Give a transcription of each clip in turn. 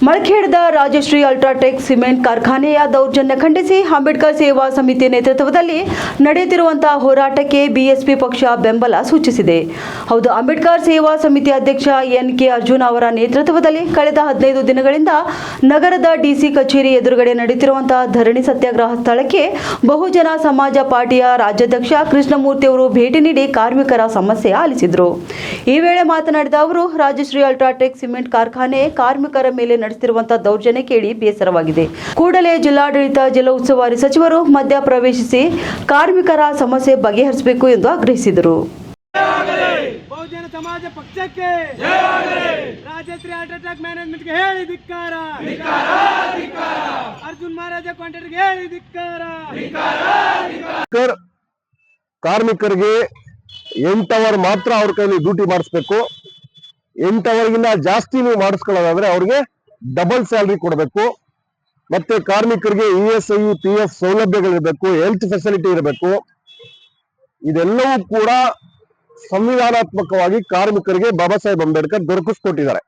ಮಳಖೇಡದ Rajashree UltraTech cement ಕಾರ್ಖಾನೆಯ ದೌರ್ಜನ್ಯ ಖಂಡಿಸಿ ಅಂಬೇಡ್ಕರ್ ಸೇವಾ ಸಮಿತಿ ನೇತೃತ್ವದಲ್ಲಿ ನಡೆಯುತ್ತಿರುವಂತಹ ಹೋರಾಟಕ್ಕೆ ಬಿಎಸ್ಪಿ ಪಕ್ಷ ಬೆಂಬಲ ಸೂಚಿಸಿದೆ. ಹೌದು, ಅಂಬೇಡ್ಕರ್ ಸೇವಾ ಸಮಿತಿ ಅಧ್ಯಕ್ಷ ಎನ್.ಕೆ. ಅರ್ಜುನ್ ಅವರ ನೇತೃತ್ವದಲ್ಲಿ ಕಳೆದ 15 ದಿನಗಳಿಂದ ನಗರದ ಡಿಸಿ ಕಚೇರಿ ಎದುರುಗಡೆ ನಡೆಯುತ್ತಿರುವಂತಹ ಧರಣಿ ಸತ್ಯಾಗ್ರಹ ಸ್ಥಳಕ್ಕೆ ಬಹುಜನ ಸಮಾಜ ಪಾರ್ಟಿಯ ರಾಜ್ಯಾಧ್ಯಕ್ಷ ಕೃಷ್ಣಮೂರ್ತಿ ಅವರು ಭೇಟಿ ನೀಡಿ ಕಾರ್ಮಿಕರ ಸಮಸ್ಯೆ ಆಲಿಸಿದರು. ಈ ವೇಳೆ ಮಾತನಾಡಿದ ಅವರು, ರಾಜಶ್ರೀ ಅಲ್ಟ್ರಾಟೆಕ್ ಸಿಮೆಂಟ್ ಕಾರ್ಖಾನೆ ಕಾರ್ಮಿಕರ ಮೇಲೆ ನಡೆಸುತ್ತಿರುವಂತಹ ದೌರ್ಜನ್ಯ ಕೇಳಿ ಬೇಸರವಾಗಿದೆ. ಕೂಡಲೇ ಜಿಲ್ಲಾಡಳಿತ, ಜಿಲ್ಲಾ ಉಸ್ತುವಾರಿ ಸಚಿವರು ಮಧ್ಯ ಪ್ರವೇಶಿಸಿ ಕಾರ್ಮಿಕರ ಸಮಸ್ಯೆ ಬಗೆಹರಿಸಬೇಕು ಎಂದು ಆಗ್ರಹಿಸಿದರು. ಬಹುಜನ ಸಮಾಜ ಪಕ್ಷಕ್ಕೆ ರಾಜಶ್ರೀ ಅಲ್ಟ್ರಾಟೆಕ್ ಮ್ಯಾನೇಜ್ಮೆಂಟ್ಗೆ ಹೇಳಿ ಧಿಕ್ಕಾರ, ಅರ್ಜುನ್ ಮಹಾರಾಜ ಕಾಂಟ್ರಾಕ್ಟರ್ಗೆ ಹೇಳಿ ಧಿಕ್ಕಾರ. ಕಾರ್ಮಿಕರಿಗೆ 8 ಅವರ್ ಮಾತ್ರ ಅವ್ರ ಕೈಲಿ ಡ್ಯೂಟಿ ಮಾಡಿಸ್ಬೇಕು. 8 ಅವರ್ಗಿಂತ ಜಾಸ್ತಿ ನೀವು ಮಾಡಿಸ್ಕೊಳ್ಳೋದಾದ್ರೆ ಅವ್ರಿಗೆ ಡಬಲ್ ಸ್ಯಾಲರಿ ಕೊಡಬೇಕು. ಮತ್ತೆ ಕಾರ್ಮಿಕರಿಗೆ ESI, PF ಸೌಲಭ್ಯಗಳಿರಬೇಕು, ಹೆಲ್ತ್ ಫೆಸಿಲಿಟಿ ಇರಬೇಕು. ಇದೆಲ್ಲವೂ ಕೂಡ ಸಂವಿಧಾನಾತ್ಮಕವಾಗಿ ಕಾರ್ಮಿಕರಿಗೆ ಬಾಬಾ ಸಾಹೇಬ್ ಅಂಬೇಡ್ಕರ್ ದೊರಕಿಸ್ಕೊಟ್ಟಿದ್ದಾರೆ.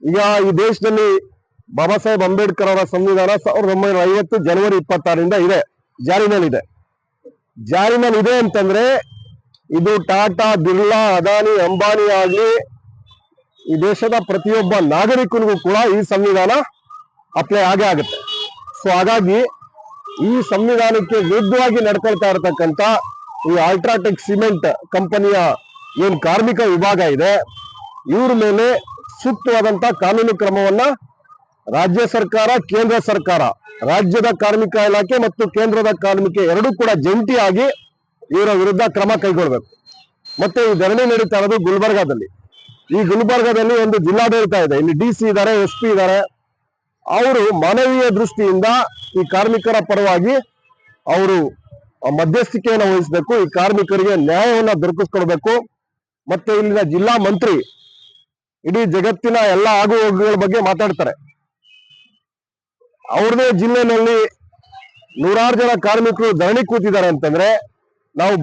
ಈಗ ಈ ದೇಶದಲ್ಲಿ ಬಾಬಾ ಸಾಹೇಬ್ ಅಂಬೇಡ್ಕರ್ ಅವರ ಸಂವಿಧಾನ 1950 ಜನವರಿ 26ರಿಂದ ಇದೆ, ಜಾರಿನಲ್ಲಿದೆ ಅಂತಂದ್ರೆ ಇದು ಟಾಟಾ, ಬಿರ್ಲಾ, ಅದಾನಿ, ಅಂಬಾನಿ ಆಗ್ಲಿ ಈ ದೇಶದ ಪ್ರತಿಯೊಬ್ಬ ನಾಗರಿಕನಿಗೂ ಕೂಡ ಈ ಸಂವಿಧಾನ ಅಪ್ಲೈ ಆಗೇ ಆಗುತ್ತೆ. ಸೊ ಹಾಗಾಗಿ ಈ ಸಂವಿಧಾನಕ್ಕೆ ವಿರುದ್ಧವಾಗಿ ನಡ್ಕೊಳ್ತಾ ಇರತಕ್ಕಂತ ಈ ಅಲ್ಟ್ರಾಟೆಕ್ ಸಿಮೆಂಟ್ ಕಂಪನಿಯ ಏನ್ ಕಾರ್ಮಿಕ ವಿಭಾಗ ಇದೆ, ಇವ್ರ ಮೇಲೆ ಸೂಕ್ತವಾದಂತ ಕಾನೂನು ಕ್ರಮವನ್ನ ರಾಜ್ಯ ಸರ್ಕಾರ, ಕೇಂದ್ರ ಸರ್ಕಾರ, ರಾಜ್ಯದ ಕಾರ್ಮಿಕ ಇಲಾಖೆ ಮತ್ತು ಕೇಂದ್ರದ ಕಾರ್ಮಿಕ ಎರಡೂ ಕೂಡ ಜಂಟಿಯಾಗಿ ಇವರ ವಿರುದ್ಧ ಕ್ರಮ ಕೈಗೊಳ್ಬೇಕು. ಮತ್ತೆ ಈ ಧರಣಿ ನಡೀತಾ ಇರೋದು ಗುಲ್ಬರ್ಗಾದಲ್ಲಿ. ಈ ಗುಲ್ಬರ್ಗಾದಲ್ಲಿ ಒಂದು ಜಿಲ್ಲಾಡಳಿತ ಇದೆ, ಇಲ್ಲಿ DC ಇದ್ದಾರೆ, SP ಇದ್ದಾರೆ. ಅವರು ಮಾನವೀಯ ದೃಷ್ಟಿಯಿಂದ ಈ ಕಾರ್ಮಿಕರ ಪರವಾಗಿ ಅವರು ಮಧ್ಯಸ್ಥಿಕೆಯನ್ನು ವಹಿಸಬೇಕು, ಈ ಕಾರ್ಮಿಕರಿಗೆ ನ್ಯಾಯವನ್ನ ದೊರಕಿಸ್ಕೊಡ್ಬೇಕು. ಮತ್ತೆ ಇಲ್ಲಿನ ಜಿಲ್ಲಾ ಮಂತ್ರಿ ಇಡೀ ಜಗತ್ತಿನ ಎಲ್ಲ ಆಗುಹೋಗುಗಳ ಬಗ್ಗೆ ಮಾತಾಡ್ತಾರೆ. ಅವ್ರದೇ ಜಿಲ್ಲೆನಲ್ಲಿ 100 ಜನ ಕಾರ್ಮಿಕರು ಧರಣಿ ಕೂತಿದ್ದಾರೆ ಅಂತಂದ್ರೆ ನಾವು